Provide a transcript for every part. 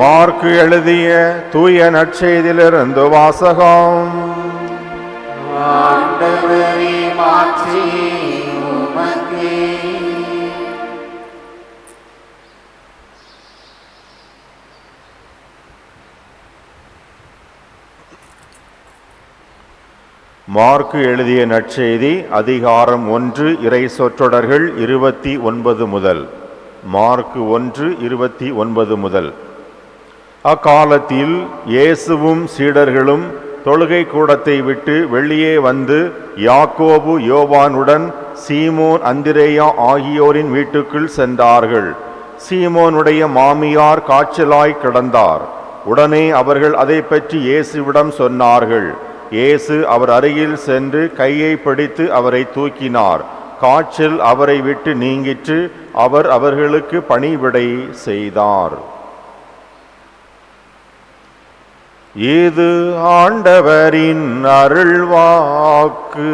Mark எழுதிய தூய நற்செய்தியிலிருந்து வாசகம். ஆண்டவரே, மாட்சி உமக்கே. மார்க்கு எழுதிய நற்செய்தி அதிகாரம் 1 இறை சொற்றொடர்கள் 29 முதல். மார்க்கு 1:29 முதல். அக்காலத்தில் இயேசுவும் சீடர்களும் தொழுகை கூடத்தை விட்டு வெளியே வந்து யாக்கோபு யோவானுடன் சீமோன் அந்திரேயா ஆகியோரின் வீட்டுக்குள் சென்றார்கள். சீமோனுடைய மாமியார் காய்ச்சலாய் கிடந்தார். உடனே அவர்கள் அதை பற்றி இயேசுவிடம் சொன்னார்கள். இயேசு அவர் அருகில் சென்று கையை பிடித்து அவரை தூக்கினார். காய்ச்சல் அவரை விட்டு நீங்கிற்று. அவர் அவர்களுக்கு பணிவிடை செய்தார். இது ஆண்டவரின் அருள்வாக்கு.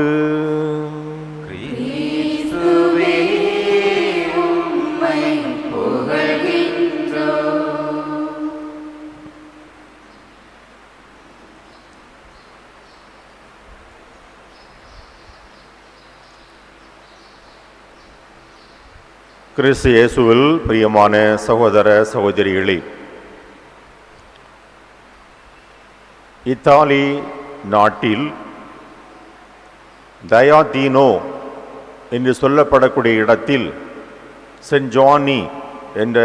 கிறிஸ்து இயேசுவில் பிரியமான சகோதர சகோதரிகளே, இத்தாலி நாட்டில் தயாதீனோ என்று சொல்லப்படக்கூடிய இடத்தில் சென்ட் ஜானி என்ற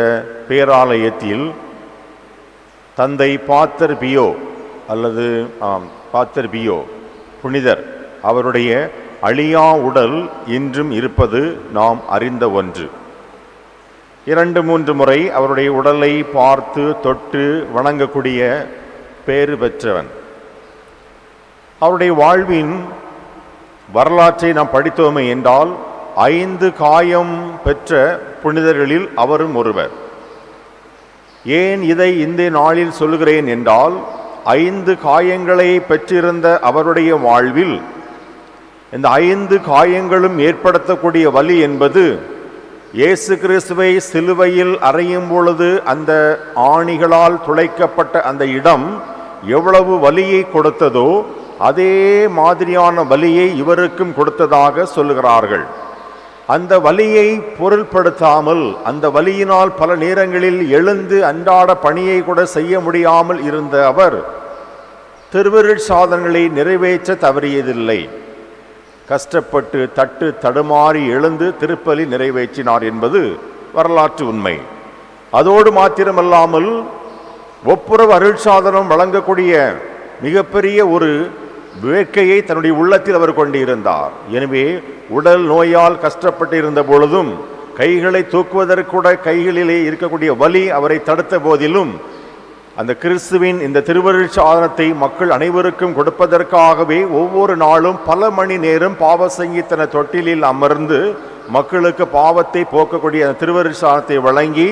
பேராலயத்தில் தந்தை பாத்தர் பியோ அல்லது பாத்தர் பியோ புனிதர் அவருடைய அழியா உடல் இன்றும் இருப்பது நாம் அறிந்த ஒன்று. 2-3 முறை அவருடைய உடலை பார்த்து தொட்டு வணங்கக்கூடிய பேறு பெற்றவன். அவருடைய வாழ்வின் வரலாற்றை நாம் படித்தோமே என்றால் 5 காயம் பெற்ற புனிதர்களில் அவரும் ஒருவர். ஏன் இதை இந்த நாளில் சொல்கிறேன் என்றால், 5 காயங்களை பெற்றிருந்த அவருடைய வாழ்வில் இந்த 5 காயங்களும் ஏற்படுத்தக்கூடிய வலி என்பது இயேசு கிறிஸ்துவை சிலுவையில் அறையும் பொழுது அந்த ஆணிகளால் துளைக்கப்பட்ட அந்த இடம் எவ்வளவு வலியை கொடுத்ததோ அதே மாதிரியான வலியை இவருக்கும் கொடுத்ததாக சொல்லுகிறார்கள். அந்த வலியை பொருள்படுத்தாமல், அந்த வலியினால் பல நேரங்களில் எழுந்து அன்றாட பணியை கூட செய்ய முடியாமல் இருந்த அவர் திருவருட் சாதனைகளை நிறைவேற்ற தவறியதில்லை. கஷ்டப்பட்டு தட்டு தடுமாறி எழுந்து திருப்பலி நிறைவேற்றினார் என்பது வரலாற்று உண்மை. அதோடு மாத்திரமல்லாமல் ஒப்புரவு அருட்சாதனம் வழங்கக்கூடிய மிகப்பெரிய ஒரு வேட்கையை தன்னுடைய உள்ளத்தில் அவர் கொண்டிருந்தார். எனவே உடல் நோயால் கஷ்டப்பட்டு இருந்த பொழுதும் கைகளை தூக்குவதற்கூட கைகளிலே இருக்கக்கூடிய வலி அவரை தடுத்த போதிலும் அந்த கிறிஸ்துவின் இந்த திருவருட் சாதனத்தை மக்கள் அனைவருக்கும் கொடுப்பதற்காகவே ஒவ்வொரு நாளும் பல மணி நேரம் பாவ சங்கீதன தொட்டிலில் அமர்ந்து மக்களுக்கு பாவத்தை போக்கக்கூடிய அந்த திருவருட் சாதனத்தை வழங்கி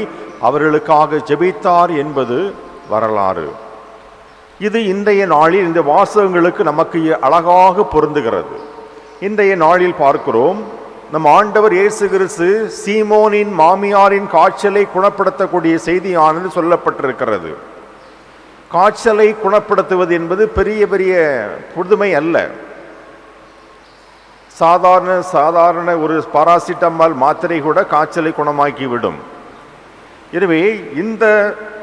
அவர்களுக்காக ஜெபித்தார் என்பது வரலாறு. இது இன்றைய நாளில் இந்த வாசகங்களுக்கு நமக்கு அழகாக பொருந்துகிறது. இன்றைய நாளில் பார்க்கிறோம், நம் ஆண்டவர் இயேசு கிறிஸ்து சீமோனின் மாமியாரின் காய்ச்சலை குணப்படுத்தக்கூடிய செய்தியானது சொல்லப்பட்டிருக்கிறது. காய்ச்சலை குணப்படுத்துவது என்பது பெரிய பெரிய புதுமை அல்ல. சாதாரண ஒரு பாராசிட்டமால் மாத்திரை கூட காய்ச்சலை குணமாக்கிவிடும். எனவே இந்த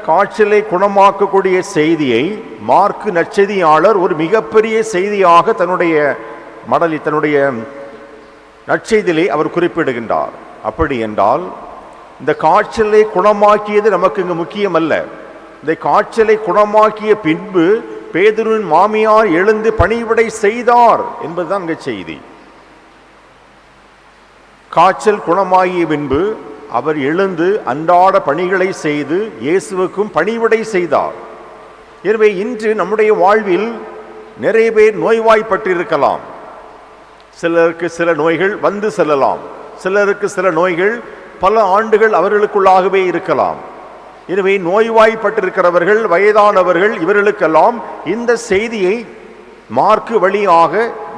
காய்ச்சலை குணமாக்கக்கூடிய செய்தியை மார்க்கு நற்செய்தியாளர் ஒரு மிகப்பெரிய செய்தியாக தன்னுடைய நற்செய்தியிலே அவர் குறிப்பிடுகின்றார். அப்படி என்றால் இந்த காய்ச்சலை குணமாக்கியது நமக்கு இங்கு முக்கியம் அல்ல. இந்த காய்ச்சலை குணமாக்கிய பின்பு பேதுருவின் மாமியார் எழுந்து பணிவிடை செய்தார் என்பதுதான் இங்க செய்தி. காய்ச்சல் குணமாகிய பின்பு அவர் எழுந்து அன்றாட பணிகளை செய்து இயேசுவுக்கும் பணிவிடை செய்தார். எனவே இன்று நம்முடைய வாழ்வில் நிறைய பேர் நோய்வாய்ப்பட்டிருக்கலாம். சிலருக்கு சில நோய்கள் வந்து செல்லலாம். சிலருக்கு சில நோய்கள் பல ஆண்டுகள் அவர்களுக்குள்ளாகவே இருக்கலாம். எனவே நோய்வாய்ப்பட்டிருக்கிறவர்கள், வயதானவர்கள், இவர்களுக்கெல்லாம் இந்த செய்தியை மார்க்கு வழியாக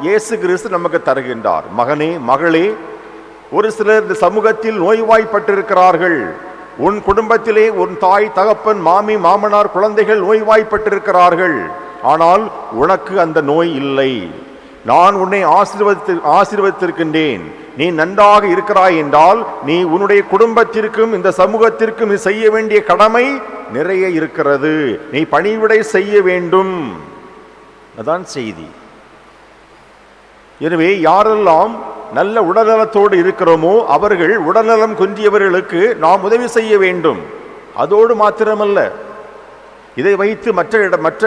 இயேசு கிறிஸ்து நமக்கு தருகின்றார். மகனே, மகளே, ஒரு சிலர் இந்த சமூகத்தில் நோய்வாய்ப்பட்டிருக்கிறார்கள். உன் குடும்பத்திலே உன் தாய், தகப்பன், மாமி, மாமனார், குழந்தைகள் நோய்வாய்ப்பட்டிருக்கிறார்கள். ஆனால் உனக்கு அந்த நோய் இல்லை. நான் உன்னை ஆசீர்வதித்திருக்கின்றேன். நீ நன்றாக இருக்கிறாய் என்றால் நீ உன்னுடைய குடும்பத்திற்கும் இந்த சமூகத்திற்கும் நீ செய்ய வேண்டிய கடமை நிறைய இருக்கிறது. நீ பணிவிடை செய்ய வேண்டும். அதான் செய்தி. எனவே யாரெல்லாம் நல்ல உடல்நலத்தோடு இருக்கிறோமோ அவர்கள் உடல்நலம் குன்றியவர்களுக்கு நாம் உதவி செய்ய வேண்டும். அதோடு மாத்திரமல்ல, இதை வைத்து மற்ற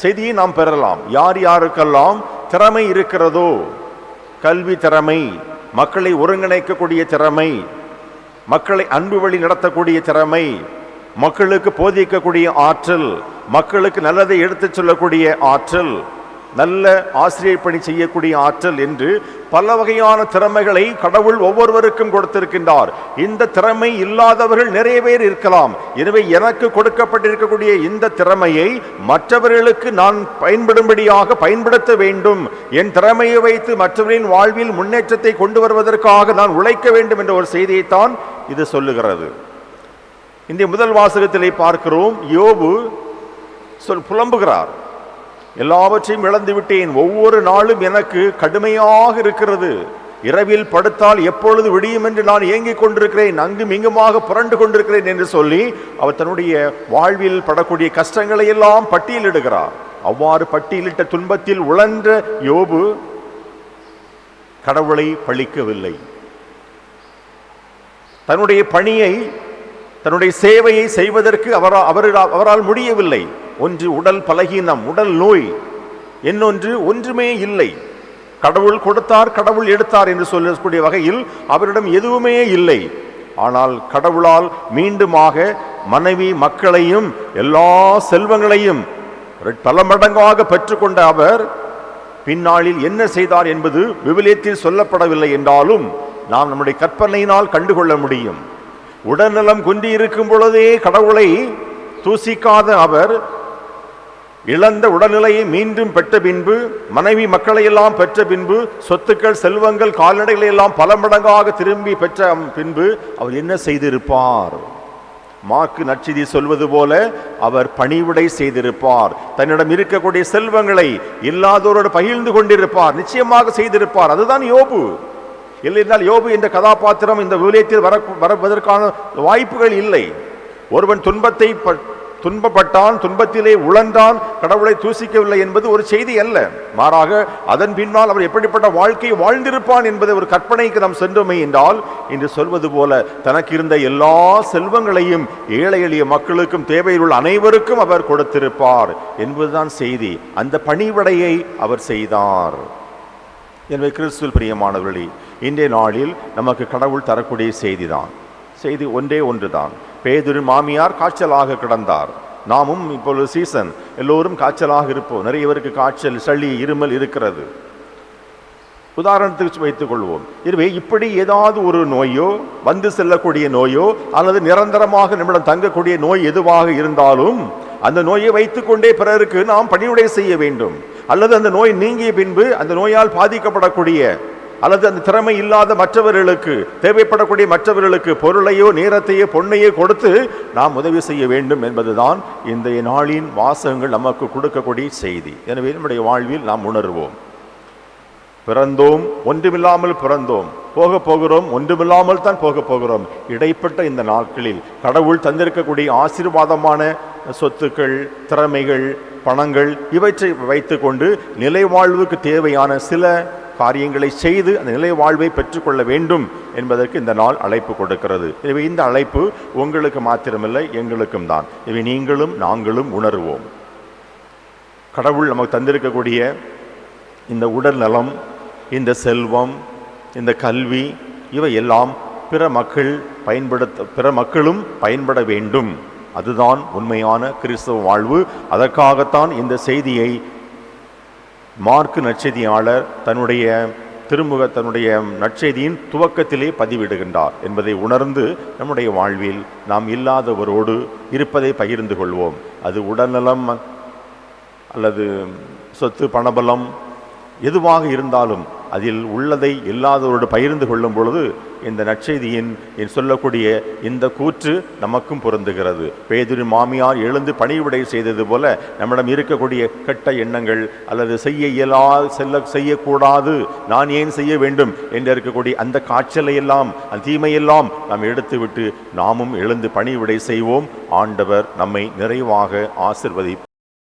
செய்தியை நாம் பெறலாம். யார் யாருக்கெல்லாம் திறமை இருக்கிறதோ, கல்வி திறமை, மக்களை ஒருங்கிணைக்கக்கூடிய திறமை, மக்களை அன்பு வழி நடத்தக்கூடிய திறமை, மக்களுக்கு போதிக்கக்கூடிய ஆற்றல், மக்களுக்கு நல்லதை எடுத்துச் சொல்லக்கூடிய ஆற்றல், நல்ல ஆசிரியர் பணி செய்யக்கூடிய ஆற்றல் என்று பல வகையான திறமைகளை கடவுள் ஒவ்வொருவருக்கும் கொடுத்திருக்கின்றார். இந்த திறமை இல்லாதவர்கள் நிறைய பேர் இருக்கலாம். எனவே எனக்கு கொடுக்கப்பட்டிருக்கக்கூடிய இந்த திறமையை மற்றவர்களுக்கு நான் பயன்படும்படியாக பயன்படுத்த வேண்டும். என் திறமையை வைத்து மற்றவரின் வாழ்வில் முன்னேற்றத்தை கொண்டு வருவதற்காக நான் உழைக்க வேண்டும் என்ற ஒரு செய்தியைத்தான் இது சொல்லுகிறது. இந்த முதல் வாசகத்திலே பார்க்கிறோம், யோபு புலம்புகிறார். எல்லாவற்றையும் இழந்து விட்டேன், ஒவ்வொரு நாளும் எனக்கு கடுமையாக இருக்கிறது, இரவில் படுத்தால் எப்பொழுது விடியும் என்று நான் ஏங்கிக் கொண்டிருக்கிறேன், அங்கும் இங்குமாக புரண்டு கொண்டிருக்கிறேன் என்று சொல்லி அவர் தன்னுடைய வாழ்வில் படக்கூடிய கஷ்டங்களை எல்லாம் பட்டியலிடுகிறார். அவ்வாறு பட்டியலிட்ட துன்பத்தில் உழன்ற யோபு கடவுளை பழிக்கவில்லை. தன்னுடைய பணியை, தன்னுடைய சேவையை செய்வதற்கு அவரால் முடியவில்லை. ஒன்று உடல் பலகீனம், உடல் நோய், இன்னொன்று ஒன்றுமே இல்லை. கடவுள் கொடுத்தார், கடவுள் எடுத்தார் என்று சொல்லக்கூடிய வகையில் அவரிடம் எதுவுமே இல்லை. ஆனால் கடவுளால் மீண்டுமாக மனைவி, மக்களையும் எல்லா செல்வங்களையும் பல மடங்காக பெற்றுக்கொண்ட அவர் பின்னாளில் என்ன செய்தார் என்பது விவிலியத்தில் சொல்லப்படவில்லை என்றாலும் நாம் நம்முடைய கற்பனையினால் கண்டுகொள்ள முடியும். உடல்நலம் குன்றியிருக்கும் பொழுதே கடவுளை தூசிக்காத அவர் இழந்த உடல்நிலையை மீண்டும் பெற்ற பின்பு, மனைவி மக்களை எல்லாம் பெற்ற பின்பு, சொத்துக்கள், செல்வங்கள், கால்நடைகளை எல்லாம் பல மடங்காக திரும்பி பெற்ற பின்பு அவர் என்ன செய்திருப்பார்? மார்க்கு நற்செய்தி சொல்வது போல அவர் பணிவிடை செய்திருப்பார். தன்னிடம் இருக்கக்கூடிய செல்வங்களை இல்லாதோரோடு பகிர்ந்து கொண்டிருப்பார், நிச்சயமாக செய்திருப்பார். அதுதான் யோபு. இல்லையென்றால் யோபு என்ற கதாபாத்திரம் இந்த விவிலியத்தில் வருவதற்கான வாய்ப்புகள் இல்லை. ஒருவன் துன்பப்பட்டான், துன்பத்திலே உழன்றான், கடவுளை தூசிக்கவில்லை என்பது ஒரு செய்தி அல்ல. மாறாக அதன் பின்னால் அவர் எப்படிப்பட்ட வாழ்க்கையை வாழ்ந்திருப்பான் என்பதை ஒரு கற்பனைக்கு நாம் சென்றோமே என்றால், இன்று சொல்வது போல தனக்கு இருந்த எல்லா செல்வங்களையும் ஏழை எளிய மக்களுக்கும், தேவையில் உள்ள அனைவருக்கும் அவர் கொடுத்திருப்பார் என்பதுதான் செய்தி. அந்த பணிவிடையை அவர் செய்தார். எனவே கிறிஸ்துவில் பிரியமானவர்களே, இன்றைய நாளில் நமக்கு கடவுள் தரக்கூடிய செய்தி ஒன்றே ஒன்றுதான். பேதுரு மாமியார் காய்ச்சலாக கிடந்தார். நாமும் இப்பொழுது சீசன், எல்லோரும் காய்ச்சலாக இருப்போம். நிறைய பேருக்கு காய்ச்சல், சளி, இருமல் இருக்கிறது. உதாரணத்துக்கு வைத்துக் கொள்வோம். எனவே இப்படி ஏதாவது ஒரு நோயோ, வந்து செல்லக்கூடிய நோயோ, அல்லது நிரந்தரமாக நம்மிடம் தங்கக்கூடிய நோய் எதுவாக இருந்தாலும் அந்த நோயை வைத்துக்கொண்டே பிறருக்கு நாம் பணிவிடை செய்ய வேண்டும். அல்லது அந்த நோய் நீங்கிய பின்பு அந்த நோயால் பாதிக்கப்படக்கூடிய அல்லது அந்த திறமை இல்லாத மற்றவர்களுக்கு, தேவைப்படக்கூடிய மற்றவர்களுக்கு பொருளையோ, நேரத்தையோ, பொன்னையோ கொடுத்து நாம் உதவி செய்ய வேண்டும் என்பதுதான் இந்த நாளின் வாசகங்கள் நமக்கு கொடுக்கக்கூடிய செய்தி. எனவே நம்முடைய வாழ்வில் நாம் உணர்வோம். பிறந்தோம், ஒன்றுமில்லாமல் பிறந்தோம், போகிறோம், ஒன்றுமில்லாமல் தான் போகிறோம். இடைப்பட்ட இந்த நாட்களில் கடவுள் தந்திருக்கக்கூடிய ஆசீர்வாதமான சொத்துக்கள், திறமைகள், பணங்கள், இவற்றை வைத்துக்கொண்டு நிலை வாழ்வுக்கு தேவையான சில காரியங்களை செய்து அந்த நிலை வாழ்வை பெற்றுக்கொள்ள வேண்டும் என்பதற்கு இந்த நாள் அழைப்பு கொடுக்கிறது. எனவே இந்த அழைப்பு உங்களுக்கு மாத்திரமில்லை, எங்களுக்கும் தான். எனவே நீங்களும் நாங்களும் உணர்வோம். கடவுள் நமக்கு தந்திருக்கக்கூடிய இந்த உடல் நலம், இந்த செல்வம், இந்த கல்வி, இவை எல்லாம் பிற மக்களும் பயன்பட வேண்டும். அதுதான் உண்மையான கிறிஸ்தவ வாழ்வு. அதற்காகத்தான் இந்த செய்தியை மார்க்கு நற்செய்தியாளர் தன்னுடைய நற்செய்தியின் துவக்கத்திலே பதிவிடுகின்றார் என்பதை உணர்ந்து நம்முடைய வாழ்வில் நாம் இல்லாதவரோடு இருப்பதை பகிர்ந்து கொள்வோம். அது உடல்நலம் அல்லது சொத்து, பணபலம் எதுவாக இருந்தாலும் அதில் உள்ளதை இல்லாதவரோடு பகிர்ந்து கொள்ளும் பொழுது இந்த நற்செய்தியின் சொல்லக்கூடிய இந்த கூற்று நமக்கும் பொருந்துகிறது. பேதுரு மாமியார் எழுந்து பணிவிடை செய்தது போல நம்மிடம் இருக்கக்கூடிய கெட்ட எண்ணங்கள் அல்லது செய்யக்கூடாது, நான் ஏன் செய்ய வேண்டும் என்று இருக்கக்கூடிய அந்த காய்ச்சலை எல்லாம், அந்த தீமையெல்லாம் நாம் எடுத்துவிட்டு நாமும் எழுந்து பணிவிடை செய்வோம். ஆண்டவர் நம்மை நிறைவாக ஆசிர்வதிப்பார்.